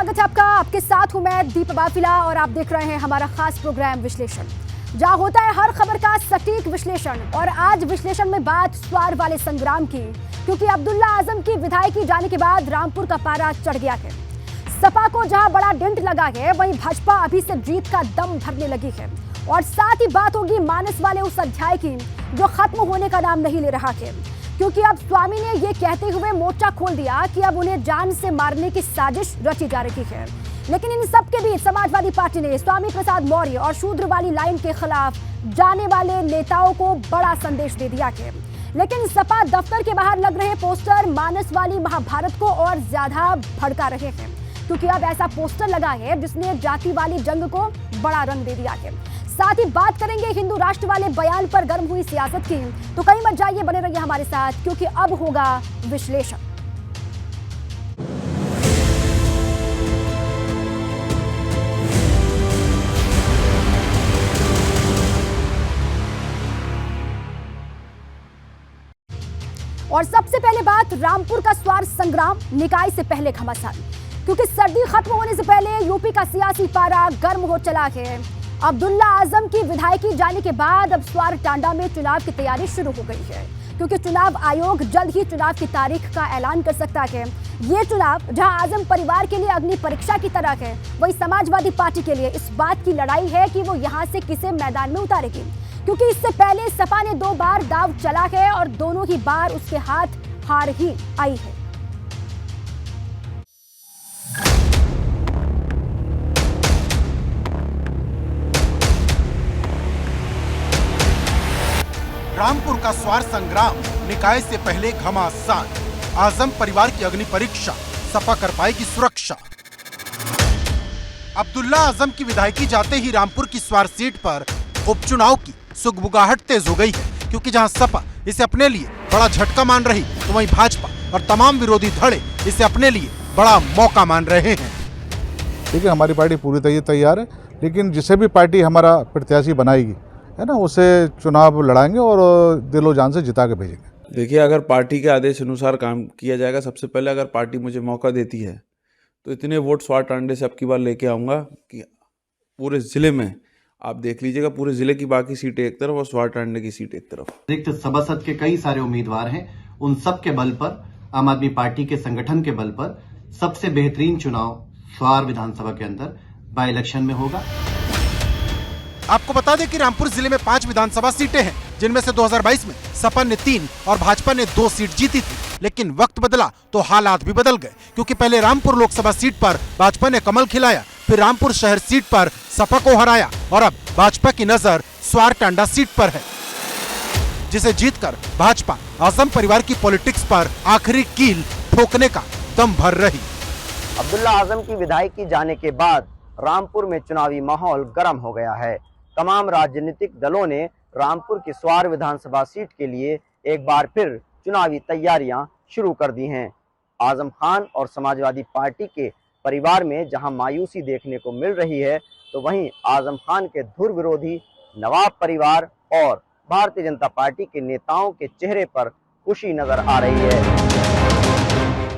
स्वागत है आपका। आपके साथ हूं मैं दीप बाफिला और आप देख रहे हैं हमारा खास प्रोग्राम विश्लेषण, जहां होता है हर खबर का सटीक विश्लेषण। और आज विश्लेषण में बात स्वार वाले संग्राम की, क्योंकि अब्दुल्ला आजम की विधायकी जाने के बाद रामपुर का पारा चढ़ गया है। सपा को जहां बड़ा डेंट लगा है, वहीं भाजपा अभी से जीत का दम भरने लगी है। और साथ ही बात होगी मानस वाले उस अध्याय की जो खत्म होने का नाम नहीं ले रहा है, क्योंकि अब स्वामी ने ये कहते हुए मोर्चा खोल दिया कि अब उन्हें जान से मारने की साजिश रची जा रही है। लेकिन इन सब के बीच समाजवादी पार्टी ने स्वामी प्रसाद मौर्य और शूद्र वाली लाइन के खिलाफ जाने वाले नेताओं को बड़ा संदेश दे दिया है। लेकिन सपा दफ्तर के बाहर लग रहे पोस्टर मानस वाली महाभारत को और ज्यादा भड़का रहे हैं, क्योंकि अब ऐसा पोस्टर लगा है जिसने जाति वाली जंग को बड़ा रंग दे दिया है। साथ ही बात करेंगे हिंदू राष्ट्र वाले बयान पर गर्म हुई सियासत की। तो कहीं मत जाइए, बने रहिए हमारे साथ, क्योंकि अब होगा विश्लेषण। और सबसे पहले बात रामपुर का स्वार संग्राम निकाय से पहले घमासान, क्योंकि सर्दी खत्म होने से पहले यूपी का सियासी पारा गर्म हो चला है। अब्दुल्ला आजम की विधायकी जाने के बाद अब स्वार टांडा में चुनाव की तैयारी शुरू हो गई है, क्योंकि चुनाव आयोग जल्द ही चुनाव की तारीख का ऐलान कर सकता है। ये चुनाव जहां आजम परिवार के लिए अग्नि परीक्षा की तरह है, वही समाजवादी पार्टी के लिए इस बात की लड़ाई है कि वो यहां से किसे मैदान में उतारेगी, क्योंकि इससे पहले सपा ने 2 बार दाव चला है और दोनों ही बार उसके हाथ हार ही आई है। रामपुर का स्वार संग्राम निकाय से पहले घमासान, आजम परिवार की अग्नि परीक्षा, सपा कर पाएगी सुरक्षा। अब्दुल्ला आजम की विधायकी जाते ही रामपुर की स्वार सीट पर उपचुनाव की सुगबुगाहट तेज हो गई है, क्योंकि जहां सपा इसे अपने लिए बड़ा झटका मान रही, तो वहीं भाजपा और तमाम विरोधी धड़े इसे अपने लिए बड़ा मौका मान रहे हैं। ठीक है, हमारी पार्टी पूरी तैयार है, लेकिन जिसे भी पार्टी हमारा प्रत्याशी बनाएगी है ना, उसे चुनाव लड़ाएंगे और दिलो जान से जिता के भेजेंगे। देखिए, अगर पार्टी के आदेश अनुसार काम किया जाएगा, सबसे पहले अगर पार्टी मुझे मौका देती है तो इतने वोट स्वार टांडे से अब की बार लेके आऊँगा कि पूरे ज़िले में आप देख लीजिएगा, पूरे ज़िले की बाकी सीटें एक तरफ और स्वार टांडे की सीट एक तरफ। रिक्त सभासद के कई सारे उम्मीदवार हैं, उन सब के बल पर, आम आदमी पार्टी के संगठन के बल पर सबसे बेहतरीन चुनाव स्वार विधानसभा के अंदर बाई इलेक्शन में होगा। आपको बता दें कि रामपुर जिले में 5 विधानसभा सीटें हैं, जिनमें से 2022 में सपा ने 3 और भाजपा ने 2 सीट जीती थी। लेकिन वक्त बदला तो हालात भी बदल गए, क्योंकि पहले रामपुर लोकसभा सीट पर भाजपा ने कमल खिलाया, फिर रामपुर शहर सीट पर सपा को हराया और अब भाजपा की नजर स्वार टांडा सीट पर है, जिसे जीतकर भाजपा आजम परिवार की पॉलिटिक्स पर आखिरी कील ठोकने का दम भर रही। अब्दुल्ला आजम की विधायकी जाने के बाद रामपुर में चुनावी माहौल गर्म हो गया है। तमाम राजनीतिक दलों ने रामपुर की स्वार विधानसभा सीट के लिए एक बार फिर चुनावी तैयारियां शुरू कर दी हैं। आजम खान और समाजवादी पार्टी के परिवार में जहां मायूसी देखने को मिल रही है, तो वहीं आजम खान के धुर विरोधी नवाब परिवार और भारतीय जनता पार्टी के नेताओं के चेहरे पर खुशी नजर आ रही है।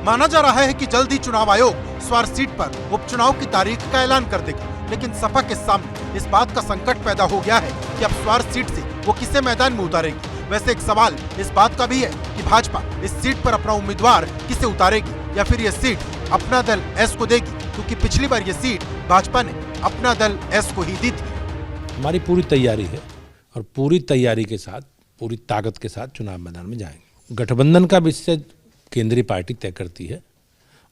माना जा रहा है कि जल्द ही चुनाव आयोग स्वार सीट पर उपचुनाव की तारीख का ऐलान कर देगा, लेकिन सपा के सामने इस बात का संकट पैदा हो गया है कि अब स्वार सीट से वो किसे मैदान में उतारेगी। वैसे एक सवाल इस बात का भी है कि भाजपा इस सीट पर अपना उम्मीदवार किसे उतारेगी, या फिर ये सीट अपना दल एस को देगी, क्योंकि पिछली बार ये सीट भाजपा ने अपना दल एस को ही दी थी। हमारी पूरी तैयारी है और पूरी तैयारी के साथ, पूरी ताकत के साथ चुनाव मैदान में जाएंगे। गठबंधन का विषय केंद्रीय पार्टी तय करती है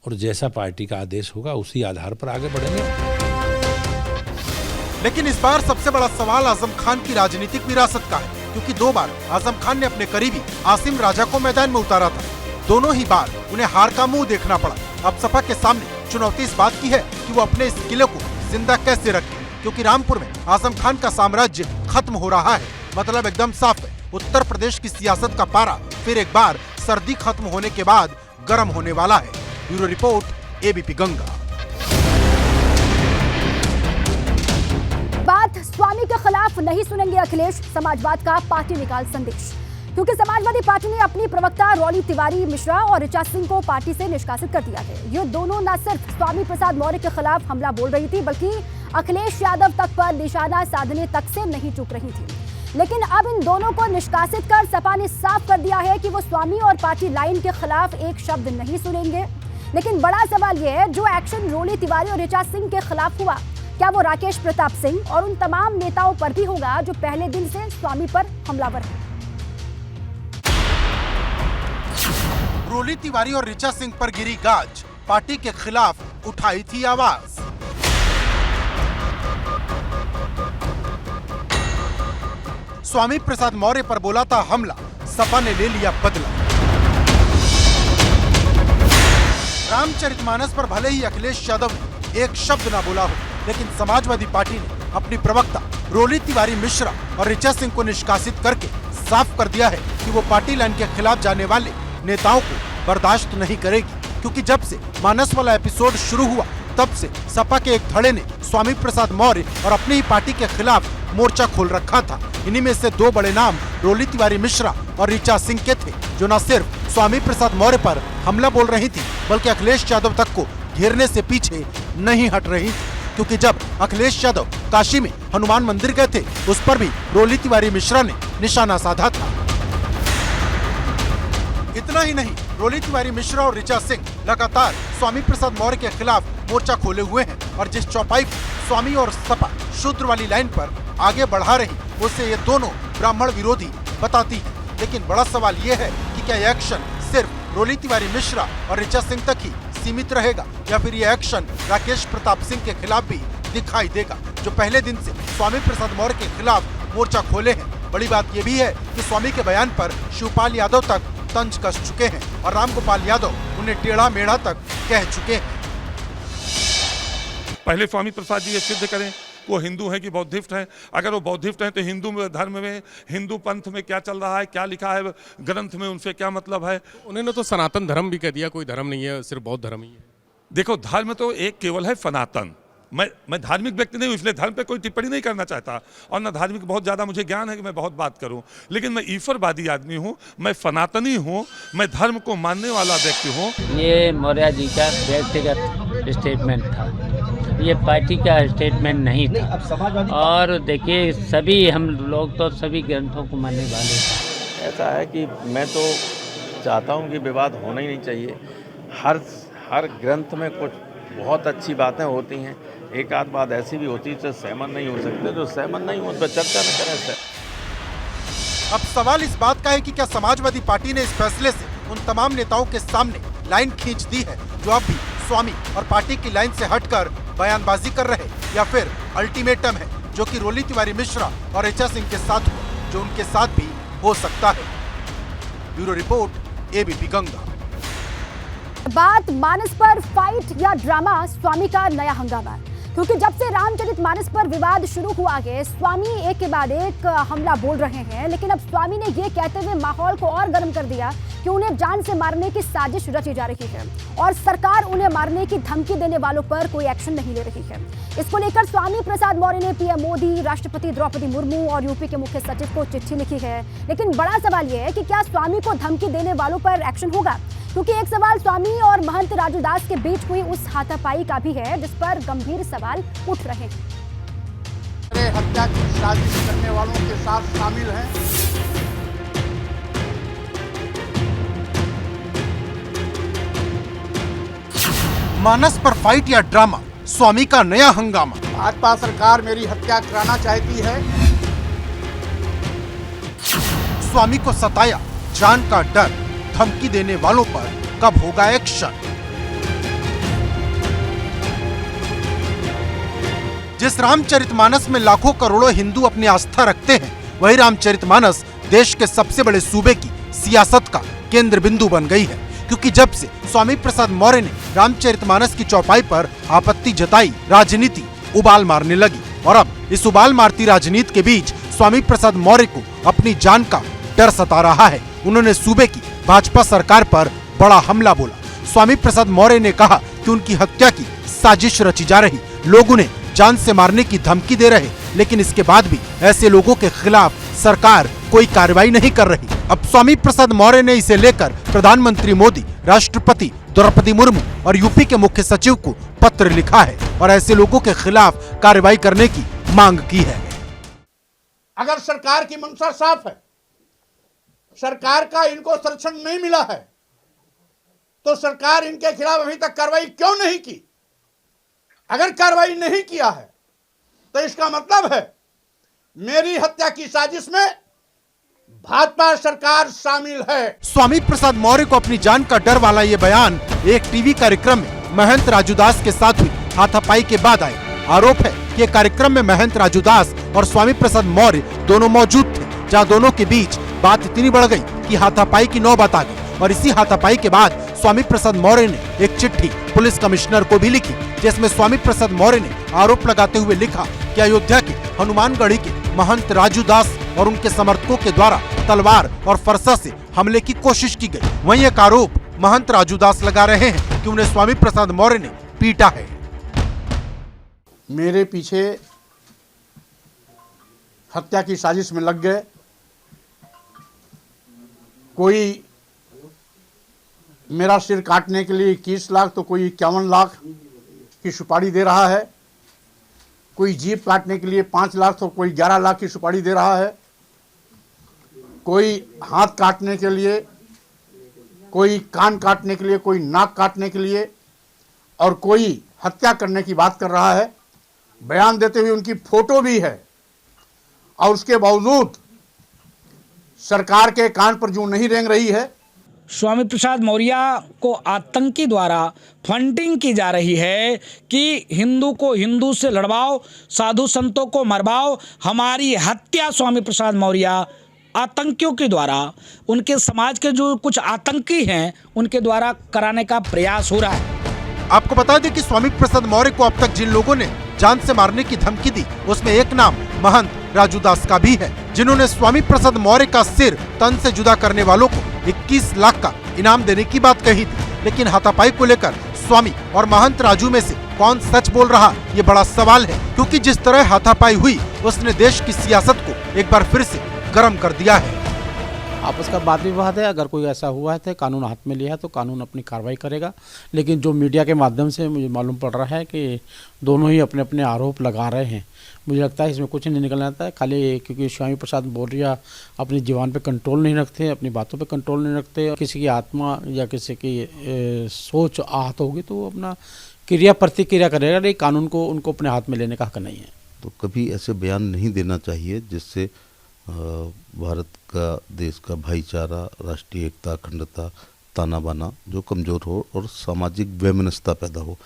और जैसा पार्टी का आदेश होगा उसी आधार पर आगे बढ़ेंगे। लेकिन इस बार सबसे बड़ा सवाल आजम खान की राजनीतिक विरासत का है, क्योंकि 2 बार आजम खान ने अपने करीबी आसिम राजा को मैदान में उतारा था। दोनों ही बार उन्हें हार का मुंह देखना पड़ा। अब सपा के सामने चुनौती इस बात की है कि वो अपने इस किले को जिंदा कैसे रखें, क्योंकि रामपुर में आजम खान का साम्राज्य खत्म हो रहा है। मतलब एकदम साफ है, उत्तर प्रदेश की सियासत का पारा फिर एक बार सर्दी खत्म होने के बाद गर्म होने वाला है। Bureau report, ABP Ganga. बात स्वामी के खिलाफ नहीं सुनेंगे अखिलेश, समाजवाद का पार्टी निकाल संदेश। क्योंकि समाजवादी पार्टी ने अपनी प्रवक्ता रॉली तिवारी मिश्रा और ऋचा सिंह को पार्टी से निष्कासित कर दिया है। ये दोनों न सिर्फ स्वामी प्रसाद मौर्य के खिलाफ हमला बोल रही थी, बल्कि अखिलेश यादव तक पर निशाना साधने तक से नहीं चूक रही थी। लेकिन अब इन दोनों को निष्कासित कर सपा ने साफ कर दिया है कि वो स्वामी और पार्टी लाइन के खिलाफ एक शब्द नहीं सुनेंगे। लेकिन बड़ा सवाल यह है, जो एक्शन रॉली तिवारी और ऋचा सिंह के खिलाफ हुआ, क्या वो राकेश प्रताप सिंह और उन तमाम नेताओं पर भी होगा जो पहले दिन से स्वामी पर हमलावर हैं? रॉली तिवारी और ऋचा सिंह पर गिरी गाज, पार्टी के खिलाफ उठाई थी आवाज। स्वामी प्रसाद मौर्य पर बोला था हमला, सपा ने ले लिया बदला। रामचरितमानस पर भले ही अखिलेश यादव ने एक शब्द ना बोला हो, लेकिन समाजवादी पार्टी ने अपनी प्रवक्ता रॉली तिवारी मिश्रा और ऋचा सिंह को निष्कासित करके साफ कर दिया है कि वो पार्टी लाइन के खिलाफ जाने वाले नेताओं को बर्दाश्त नहीं करेगी। क्योंकि जब से मानस वाला एपिसोड शुरू हुआ, तब से सपा के एक धड़े ने स्वामी प्रसाद मौर्य और अपनी ही पार्टी के खिलाफ मोर्चा खोल रखा था। इन्हीं में से दो बड़े नाम रॉली तिवारी मिश्रा और ऋचा सिंह के थे, जो न सिर्फ स्वामी प्रसाद मौर्य पर हमला बोल रही थी, बल्कि अखिलेश यादव तक को घेरने से पीछे नहीं हट रही थी। क्योंकि जब अखिलेश यादव काशी में हनुमान मंदिर गए थे, उस पर भी रॉली तिवारी मिश्रा ने निशाना साधा था। इतना ही नहीं, रॉली तिवारी मिश्रा और ऋचा सिंह लगातार स्वामी प्रसाद मौर्य के खिलाफ मोर्चा खोले हुए हैं और जिस चौपाई को स्वामी और सपा शूद्र वाली लाइन पर आगे बढ़ा रही, उसे ये दोनों ब्राह्मण विरोधी बताती है। लेकिन बड़ा सवाल ये है कि क्या ये एक्शन सिर्फ रॉली तिवारी मिश्रा और ऋचा सिंह तक ही सीमित रहेगा, या फिर ये एक्शन राकेश प्रताप सिंह के खिलाफ भी दिखाई देगा, जो पहले दिन से स्वामी प्रसाद मौर्य के खिलाफ मोर्चा खोले हैं। बड़ी बात यह भी है कि स्वामी के बयान पर शिवपाल यादव तक तंज कस चुके हैं और रामगोपाल यादव उन्हें टेढ़ा मेढ़ा तक कह चुके हैं। पहले स्वामी प्रसाद जी ये सिद्ध करें वो हिंदू हैं कि बौद्धिस्ट हैं। अगर वो बौद्धिस्ट हैं तो हिंदू धर्म में, हिंदू पंथ में क्या चल रहा है, क्या लिखा है ग्रंथ में, उनसे क्या मतलब है। उन्होंने तो सनातन धर्म भी कह दिया, कोई धर्म नहीं है, सिर्फ बौद्ध धर्म ही है। देखो, धर्म तो एक केवल है सनातन। मैं धार्मिक व्यक्ति नहीं हूँ, इसलिए धर्म पे कोई टिप्पणी नहीं करना चाहता, और न धार्मिक बहुत ज़्यादा मुझे ज्ञान है कि मैं बहुत बात करूँ। लेकिन मैं ईश्वरवादी आदमी हूँ, मैं सनातनी हूँ, मैं धर्म को मानने वाला व्यक्ति हूँ। ये मौर्य जी का व्यक्तिगत स्टेटमेंट था, ये पार्टी का स्टेटमेंट नहीं था। और देखिए, सभी हम लोग तो सभी ग्रंथों को मानने वाले हैं। ऐसा है कि मैं तो चाहता हूँ कि विवाद होना ही नहीं चाहिए। हर ग्रंथ में कुछ बहुत अच्छी बातें होती हैं, एक आध बात ऐसी भी होती है जो सहमत नहीं हो सकते, जो सहमत नहीं हो उस पर चर्चा न करें सर। अब सवाल इस बात का है कि क्या समाजवादी पार्टी ने इस फैसले से उन तमाम नेताओं के सामने लाइन खींच दी है जो अब भी स्वामी और पार्टी की लाइन से हटकर बयानबाजी कर रहे, या फिर अल्टीमेटम है जो कि रॉली तिवारी मिश्रा और ऋचा सिंह के साथ हुआ, जो उनके साथ भी हो सकता है। Bureau report, ABP Ganga. बात मानस पर फाइट या ड्रामा, स्वामी का नया हंगामा। क्योंकि जब से रामचरितमानस पर विवाद शुरू हुआ है, स्वामी एक के बाद एक हमला बोल रहे हैं। लेकिन अब स्वामी ने ये कहते हुए माहौल को और गर्म कर दिया कि उन्हें जान से मारने की साजिश रची जा रही है और सरकार उन्हें मारने की धमकी देने वालों पर कोई एक्शन नहीं ले रही है। इसको लेकर स्वामी प्रसाद मौर्य ने पीएम मोदी, राष्ट्रपति द्रौपदी मुर्मू और यूपी के मुख्य सचिव को चिट्ठी लिखी है। लेकिन बड़ा सवाल यह है कि क्या स्वामी को धमकी देने वालों पर एक्शन होगा? क्योंकि एक सवाल स्वामी और महंत राजू दास के बीच हुई उस हाथापाई का भी है, जिस पर गंभीर सवाल उठ रहे हैं। हत्या की साजिश करने वालों के साथ शामिल हैं। मानस पर फाइट या ड्रामा, स्वामी का नया हंगामा। भाजपा सरकार मेरी हत्या कराना चाहती है। स्वामी को सताया, जान का डर, धमकी देने वालों पर कब होगा एक्शन? जिस रामचरितमानस में लाखों करोड़ों हिंदू अपनी आस्था रखते हैं, वही रामचरितमानस देश के सबसे बड़े सूबे की सियासत का केंद्र बिंदु बन गई है। क्योंकि जब से स्वामी प्रसाद मौर्य ने रामचरितमानस की चौपाई पर आपत्ति जताई, राजनीति उबाल मारने लगी। और अब इस उबाल मारती राजनीति के बीच स्वामी प्रसाद मौर्य को अपनी जान का डर सता रहा है। उन्होंने सूबे की भाजपा सरकार पर बड़ा हमला बोला। स्वामी प्रसाद मौर्य ने कहा कि उनकी हत्या की साजिश रची जा रही, लोग उन्हें जान से मारने की धमकी दे रहे, लेकिन इसके बाद भी ऐसे लोगों के खिलाफ सरकार कोई कार्रवाई नहीं कर रही। अब स्वामी प्रसाद मौर्य ने इसे लेकर प्रधानमंत्री मोदी, राष्ट्रपति द्रौपदी मुर्मू और यूपी के मुख्य सचिव को पत्र लिखा है और ऐसे लोगों के खिलाफ कार्रवाई करने की मांग की है। अगर सरकार की मंशा साफ है, सरकार का इनको संरक्षण नहीं मिला है, तो सरकार इनके खिलाफ अभी तक कार्रवाई क्यों नहीं की? अगर कार्रवाई नहीं किया है तो इसका मतलब है मेरी हत्या की साजिश में भाजपा सरकार शामिल है। स्वामी प्रसाद मौर्य को अपनी जान का डर वाला ये बयान एक टीवी कार्यक्रम में महंत राजूदास के साथ हुई हाथापाई के बाद आए। आरोप है कि कार्यक्रम में महंत राजूदास और स्वामी प्रसाद मौर्य दोनों मौजूद थे, जहां दोनों के बीच बात इतनी बढ़ गई कि हाथापाई की नौबत आ गई। और इसी हाथापाई के बाद स्वामी प्रसाद मौर्य ने एक चिट्ठी पुलिस कमिश्नर को भी लिखी, जिसमें स्वामी प्रसाद मौर्य ने आरोप लगाते हुए लिखा कि अयोध्या के हनुमानगढ़ी के महंत राजूदास और उनके समर्थकों के द्वारा तलवार और फरसा से हमले की कोशिश की गई। वहीं एक आरोप महंत राजूदास लगा रहे हैं कि उन्हें स्वामी प्रसाद मौर्य ने पीटा है। मेरे पीछे हत्या की साजिश में लग गए। कोई मेरा सिर काटने के लिए 21 लाख तो कोई 51 लाख की सुपारी दे रहा है। कोई जीभ काटने के लिए 5 लाख तो कोई 11 लाख की सुपारी दे रहा है। कोई हाथ काटने के लिए, कोई कान काटने के लिए, कोई नाक काटने के लिए और कोई हत्या करने की बात कर रहा है। बयान देते हुए उनकी फोटो भी है और उसके बावजूद सरकार के कान पर जूं नहीं रेंग रही है। स्वामी प्रसाद मौर्य को आतंकी द्वारा फंडिंग की जा रही है कि हिंदू को हिंदू से लड़वाओ, साधु संतों को मरवाओ। हमारी हत्या स्वामी प्रसाद मौर्य आतंकियों के द्वारा, उनके समाज के जो कुछ आतंकी हैं उनके द्वारा कराने का प्रयास हो रहा है। आपको बता दें कि स्वामी प्रसाद मौर्य को अब तक जिन लोगों ने जान से मारने की धमकी दी, उसमें एक नाम महंत राजूदास का भी है, जिन्होंने स्वामी प्रसाद मौर्य का सिर तन से जुदा करने वालों को 21 लाख का इनाम देने की बात कही थी। लेकिन हाथापाई को लेकर स्वामी और महंत राजू में से कौन सच बोल रहा, ये बड़ा सवाल है, क्योंकि जिस तरह हाथापाई हुई उसने देश की सियासत को एक बार फिर से गर्म कर दिया है। आपस का वाद विवाद है, अगर कोई ऐसा हुआ है तो कानून हाथ में लिया है तो कानून अपनी कार्रवाई करेगा। लेकिन जो मीडिया के माध्यम से मुझे मालूम पड़ रहा है कि दोनों ही अपने अपने आरोप लगा रहे हैं, मुझे लगता है इसमें कुछ नहीं निकलना आता है। खाली क्योंकि स्वामी प्रसाद मौर्य अपनी जीवन पे कंट्रोल नहीं रखते, अपनी बातों पे कंट्रोल नहीं रखते, किसी की आत्मा या किसी की सोच आहत होगी तो वो अपना क्रिया प्रतिक्रिया करेगा, लेकिन कानून को उनको अपने हाथ में लेने का हक नहीं है। तो कभी ऐसे बयान नहीं देना चाहिए जिससे भारत का, देश का भाईचारा, राष्ट्रीय एकता, अखंडता, ताना बाना जो कमज़ोर हो और सामाजिक वैमनस्यता पैदा हो।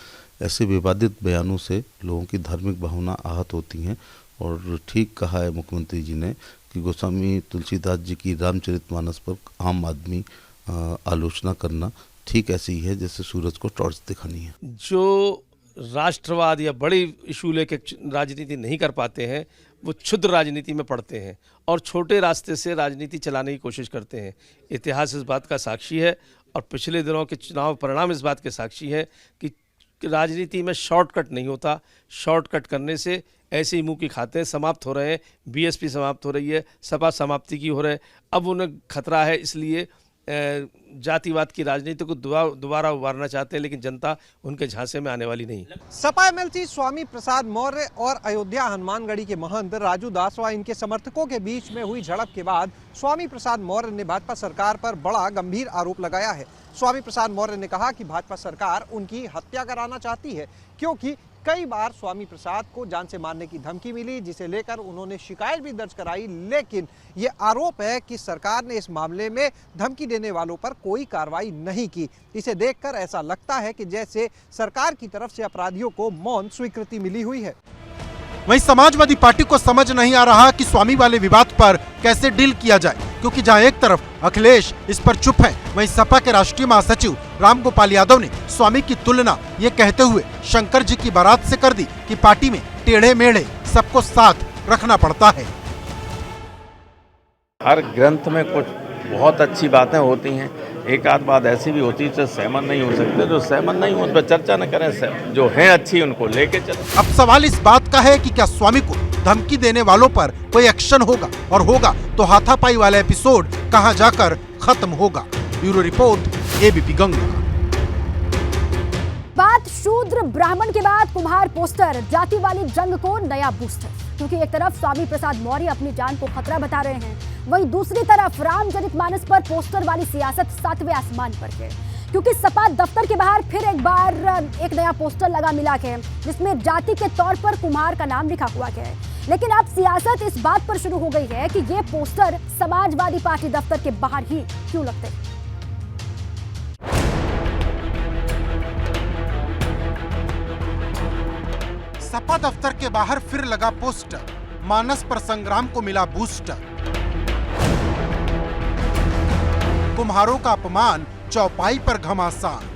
ऐसे विवादित बयानों से लोगों की धार्मिक भावना आहत होती हैं। और ठीक कहा है मुख्यमंत्री जी ने कि गोस्वामी तुलसीदास जी की रामचरितमानस पर आम आदमी आलोचना करना ठीक ऐसी ही है जैसे सूरज को टॉर्च दिखानी है। जो राष्ट्रवाद या बड़ी इशू लेके राजनीति नहीं कर पाते हैं वो क्षुद्र राजनीति में पड़ते हैं और छोटे रास्ते से राजनीति चलाने की कोशिश करते हैं। इतिहास इस बात का साक्षी है और पिछले दिनों के चुनाव परिणाम इस बात के साक्षी है कि राजनीति में शॉर्टकट नहीं होता। शॉर्टकट करने से ऐसे ही मुंह की खाते समाप्त हो रहे हैं। बीएसपी समाप्त हो रही है, सपा समाप्ति की हो रहा है। अब उन्हें खतरा है, इसलिए जातिवाद की राजनीति को दोबारा उभारना चाहते हैं, लेकिन जनता उनके झांसे में आने वाली नहीं। सपा एमएलसी स्वामी प्रसाद मौर्य और अयोध्या हनुमानगढ़ी के महंत राजूदास व इनके समर्थकों के बीच में हुई झड़प के बाद स्वामी प्रसाद मौर्य ने भाजपा सरकार पर बड़ा गंभीर आरोप लगाया है। स्वामी प्रसाद मौर्य ने कहा कि भाजपा सरकार उनकी हत्या कराना चाहती है, क्योंकि कई बार स्वामी प्रसाद को जान से मारने की धमकी मिली, जिसे लेकर उन्होंने शिकायत भी दर्ज कराई। लेकिन ये आरोप है कि सरकार ने इस मामले में धमकी देने वालों पर कोई कार्रवाई नहीं की। इसे देखकर ऐसा लगता है कि जैसे सरकार की तरफ से अपराधियों को मौन स्वीकृति मिली हुई है। वहीं समाजवादी पार्टी को समझ नहीं आ रहा कि स्वामी वाले विवाद पर कैसे डील किया जाए, क्योंकि जहां एक तरफ अखिलेश इस पर चुप है, वहीं सपा के राष्ट्रीय महासचिव रामगोपाल यादव ने स्वामी की तुलना ये कहते हुए शंकर जी की बारात से कर दी कि पार्टी में टेढ़े मेढ़े सबको साथ रखना पड़ता है। हर ग्रंथ में कुछ बहुत अच्छी बातें होती हैं, एक आध बात ऐसी भी होती है जो सहमत नहीं हो सकते। जो सहमत नहीं हो उस पर चर्चा न करें, जो है अच्छी उनको लेके चलें। अब सवाल इस बात का है कि क्या स्वामी को धमकी देने वालों पर कोई एक्शन होगा, और होगा तो हाथापाई वाला एपिसोड कहां जाकर खत्म होगा। Bureau report, ABP Ganga. बात शूद्र ब्राह्मण के बाद कुम्हार पोस्टर जाति वाली जंग को नया बूस्टर, क्योंकि एक तरफ स्वामी प्रसाद मौर्य अपनी जान को खतरा बता रहे हैं, वहीं दूसरी तरफ रामचरितमानस पर पोस्टर वाली सियासत 7वें आसमान पर है, क्योंकि सपा दफ्तर के बाहर फिर एक बार एक नया पोस्टर लगा मिला है, जिसमें जाति के तौर पर कुम्हार का नाम लिखा हुआ है। लेकिन अब सियासत इस बात पर शुरू हो गई है कि ये पोस्टर समाजवादी पार्टी दफ्तर के बाहर ही क्यों लगते हैं। सपा दफ्तर के बाहर फिर लगा पोस्टर, मानस पर संग्राम को मिला बूस्टर। कुम्हारों का अपमान, चौपाई पर घमासान।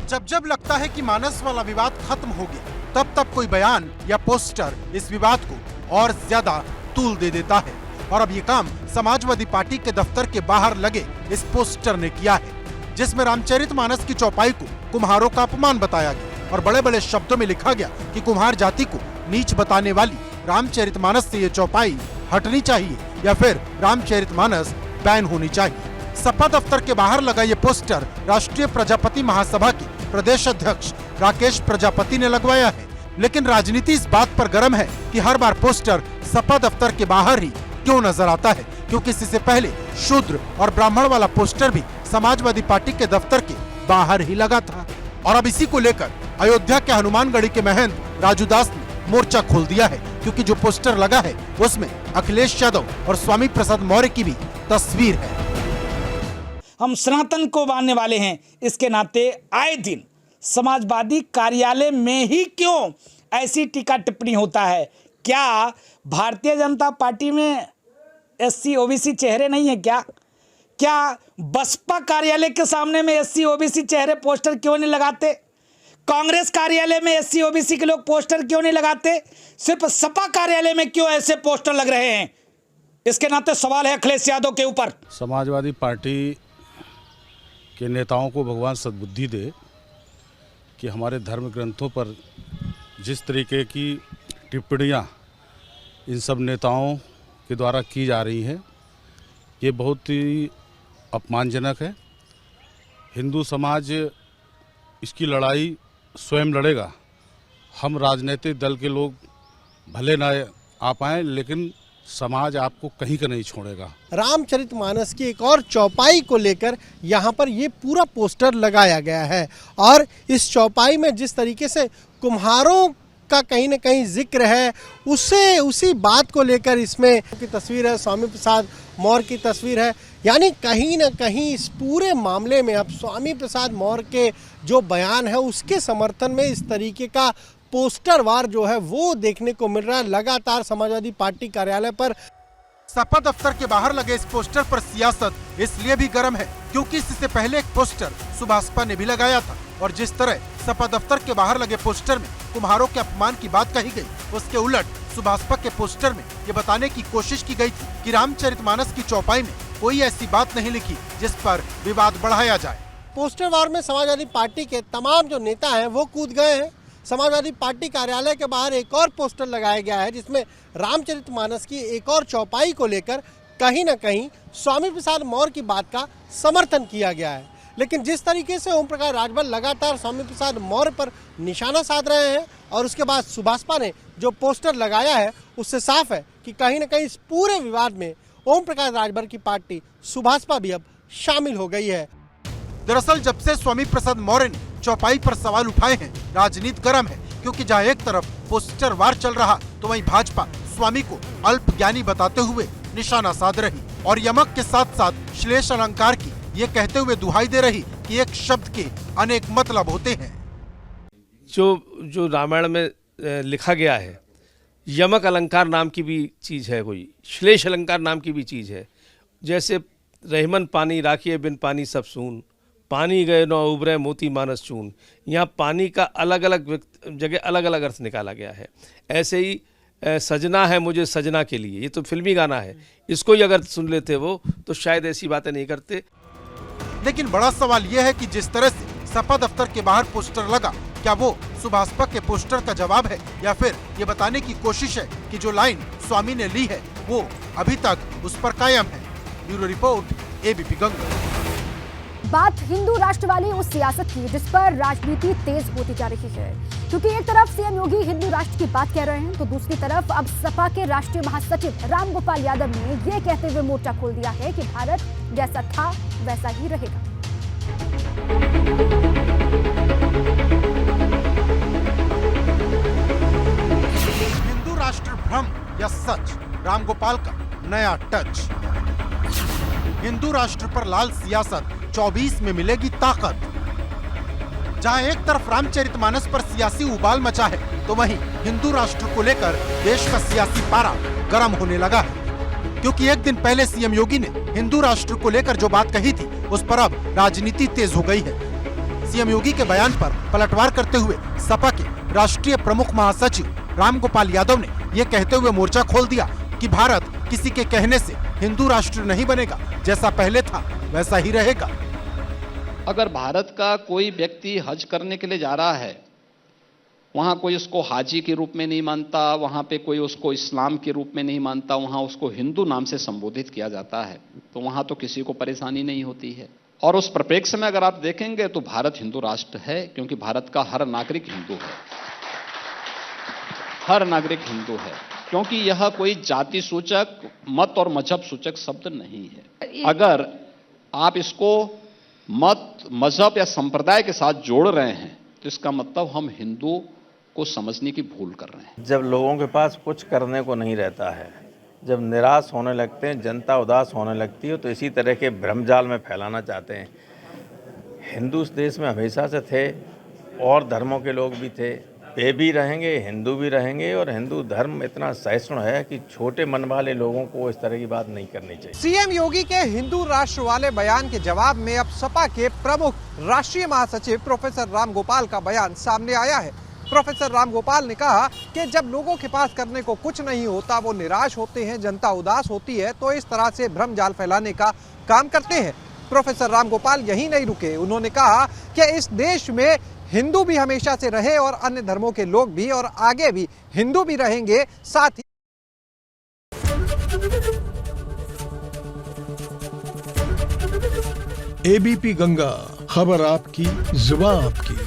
जब जब लगता है कि मानस वाला विवाद खत्म हो गया, तब तब कोई बयान या पोस्टर इस विवाद को और ज्यादा तूल दे देता है। और अब ये काम समाजवादी पार्टी के दफ्तर के बाहर लगे इस पोस्टर ने किया है, जिसमें रामचरितमानस की चौपाई को कुम्हारों का अपमान बताया गया और बड़े बड़े शब्दों में लिखा गया कि कुम्हार जाति को नीच बताने वाली रामचरितमानस से ये चौपाई हटनी चाहिए या फिर रामचरितमानस बैन होनी चाहिए। सपा दफ्तर के बाहर लगा ये पोस्टर राष्ट्रीय प्रजापति महासभा के प्रदेश अध्यक्ष राकेश प्रजापति ने लगवाया है। लेकिन राजनीति इस बात पर गर्म है कि हर बार पोस्टर सपा दफ्तर के बाहर ही क्यों नजर आता है, क्योंकि इससे पहले शूद्र और ब्राह्मण वाला पोस्टर भी समाजवादी पार्टी के दफ्तर के बाहर ही लगा था। और अब इसी को लेकर अयोध्या के हनुमानगढ़ी के महंत राजू दास ने मोर्चा खोल दिया है, क्योंकि जो पोस्टर लगा है उसमें अखिलेश यादव और स्वामी प्रसाद मौर्य की भी तस्वीर है। हम सनातन को मानने वाले हैं, इसके नाते आए दिन समाजवादी कार्यालय में ही क्यों ऐसी टीका टिप्पणी होता है। क्या भारतीय जनता पार्टी में एससी ओबीसी चेहरे नहीं है क्या बसपा कार्यालय के सामने में एससी ओबीसी चेहरे पोस्टर क्यों नहीं लगाते? कांग्रेस कार्यालय में एससी ओबीसी के लोग पोस्टर क्यों नहीं लगाते? सिर्फ सपा कार्यालय में क्यों ऐसे पोस्टर लग रहे हैं? इसके नाते सवाल है अखिलेश यादव के ऊपर। समाजवादी पार्टी के नेताओं को भगवान सद्बुद्धि दे कि हमारे धर्म ग्रंथों पर जिस तरीके की टिप्पणियाँ इन सब नेताओं के द्वारा की जा रही हैं, ये बहुत ही अपमानजनक है। हिंदू समाज इसकी लड़ाई स्वयं लड़ेगा। हम राजनीतिक दल के लोग भले ना आ पाएँ, लेकिन समाज आपको कहीं का नहीं छोड़ेगा। रामचरितमानस की एक और चौपाई को लेकर यहाँ पर ये पूरा पोस्टर लगाया गया है, और इस चौपाई में जिस तरीके से कुम्हारों का कहीं न कहीं जिक्र है, उससे उसी बात को लेकर इसमें की तस्वीर है, स्वामी प्रसाद मौर्य की तस्वीर है। यानी कहीं न कहीं इस पूरे मामले में अब स्वामी प्रसाद मौर्य के जो बयान है उसके समर्थन में इस तरीके का पोस्टर वार जो है वो देखने को मिल रहा है लगातार समाजवादी पार्टी कार्यालय पर। सपा दफ्तर के बाहर लगे इस पोस्टर पर सियासत इसलिए भी गर्म है क्योंकि इससे पहले एक पोस्टर सुभाषपा ने भी लगाया था, और जिस तरह सपा दफ्तर के बाहर लगे पोस्टर में कुम्हारों के अपमान की बात कही गई, उसके उलट सुभाषपा के पोस्टर में ये बताने की कोशिश की गई थी कि रामचरितमानस की चौपाई में कोई ऐसी बात नहीं लिखी जिस पर विवाद बढ़ाया जाए। पोस्टर वार में समाजवादी पार्टी के तमाम जो नेता हैं वो कूद गए हैं। समाजवादी पार्टी कार्यालय के बाहर एक और पोस्टर लगाया गया है जिसमें रामचरितमानस की एक और चौपाई को लेकर कहीं न कहीं स्वामी प्रसाद मौर्य की बात का समर्थन किया गया है। लेकिन जिस तरीके से ओम प्रकाश राजभर लगातार स्वामी प्रसाद मौर्य पर निशाना साध रहे हैं और उसके बाद सुभाषपा ने जो पोस्टर लगाया है, उससे साफ है कि कहीं न कहीं इस पूरे विवाद में ओम प्रकाश राजभर की पार्टी सुभाषपा भी अब शामिल हो गई है। दरअसल जब से स्वामी प्रसाद मौर्य ने चौपाई पर सवाल उठाए हैं, राजनीति गर्म है, क्योंकि जहां एक तरफ पोस्टर वार चल रहा तो वहीं भाजपा स्वामी को अल्पज्ञानी बताते हुए निशाना साध रही और यमक के साथ साथ श्लेष अलंकार की ये कहते हुए दुहाई दे रही कि एक शब्द के अनेक मतलब होते हैं। जो रामायण में लिखा गया है, यमक अलंकार नाम की भी चीज़ है, कोई श्लेष अलंकार नाम की भी चीज़ है। जैसे रहमन पानी राखिए बिन पानी सब सून, पानी गए न उबरे मोती मानस चून। यहाँ पानी का अलग अलग जगह अलग अलग अर्थ निकाला गया है। ऐसे ही सजना है मुझे सजना के लिए, ये तो फिल्मी गाना है, इसको ही अगर सुन लेते वो तो शायद ऐसी बातें नहीं करते। लेकिन बड़ा सवाल यह है कि जिस तरह से सपा दफ्तर के बाहर पोस्टर लगा, क्या वो सुभाषपा के पोस्टर का जवाब है या फिर ये बताने की कोशिश है कि जो लाइन स्वामी ने ली है वो अभी तक उस पर कायम है। Bureau report, ABP Ganga. बात हिंदू राष्ट्र वाली उस सियासत की जिस पर राजनीति तेज होती जा रही है, क्योंकि एक तरफ सीएम योगी हिंदू राष्ट्र की बात कह रहे हैं तो दूसरी तरफ अब सपा के राष्ट्रीय महासचिव रामगोपाल यादव ने ये कहते हुए मोर्चा खोल दिया है कि भारत जैसा था वैसा ही रहेगा। हिंदू राष्ट्र भ्रम या सच, रामगोपाल का नया टच। हिंदू राष्ट्र पर लाल सियासत 24 में मिलेगी ताकत। जहां एक तरफ रामचरितमानस पर सियासी उबाल मचा है तो वहीं हिंदू राष्ट्र को लेकर देश का सियासी पारा गर्म होने लगा है, क्योंकि एक दिन पहले सीएम योगी ने हिंदू राष्ट्र को लेकर जो बात कही थी उस पर अब राजनीति तेज हो गई है। सीएम योगी के बयान पर पलटवार करते हुए सपा के राष्ट्रीय प्रमुख महासचिव रामगोपाल यादव ने ये कहते हुए मोर्चा खोल दिया कि भारत किसी के कहने से हिंदू राष्ट्र नहीं बनेगा, जैसा पहले था वैसा ही रहेगा। अगर भारत का कोई व्यक्ति हज करने के लिए जा रहा है, वहां कोई उसको हाजी के रूप में नहीं मानता, वहां पे कोई उसको इस्लाम के रूप में नहीं मानता, वहां उसको हिंदू नाम से संबोधित किया जाता है, तो वहां तो किसी को परेशानी नहीं होती है। और उस परिप्रेक्ष्य में अगर आप देखेंगे तो भारत हिंदू राष्ट्र है, क्योंकि भारत का हर नागरिक हिंदू है, हर नागरिक हिंदू है, क्योंकि यह कोई जाति सूचक, मत और मजहब सूचक शब्द नहीं है। अगर आप इसको मत, मजहब या संप्रदाय के साथ जोड़ रहे हैं तो इसका मतलब हम हिंदू को समझने की भूल कर रहे हैं। जब लोगों के पास कुछ करने को नहीं रहता है, जब निराश होने लगते हैं, जनता उदास होने लगती है, तो इसी तरह के भ्रमजाल में फैलाना चाहते हैं। हिंदू इस देश में हमेशा से थे और धर्मों के लोग भी थे, वे भी रहेंगे, हिंदू भी रहेंगे। और हिंदू धर्म इतना सहिष्णु है कि छोटे मन वाले लोगों को इस तरह की बात नहीं करनी चाहिए। सीएम योगी के हिंदू राष्ट्र वाले बयान के जवाब में अब सपा के प्रमुख राष्ट्रीय महासचिव प्रोफेसर रामगोपाल का बयान सामने आया है। प्रोफेसर रामगोपाल ने कहा कि जब लोगों के पास करने को कुछ नहीं होता, वो निराश होते हैं, जनता उदास होती है, तो इस तरह से भ्रम जाल फैलाने का काम करते हैं। प्रोफेसर रामगोपाल यही नहीं रुके, उन्होंने कहा कि इस देश में हिंदू भी हमेशा से रहे और अन्य धर्मों के लोग भी, और आगे भी हिंदू भी रहेंगे। साथ ही एबीपी गंगा, खबर आपकी, जुबान आपकी।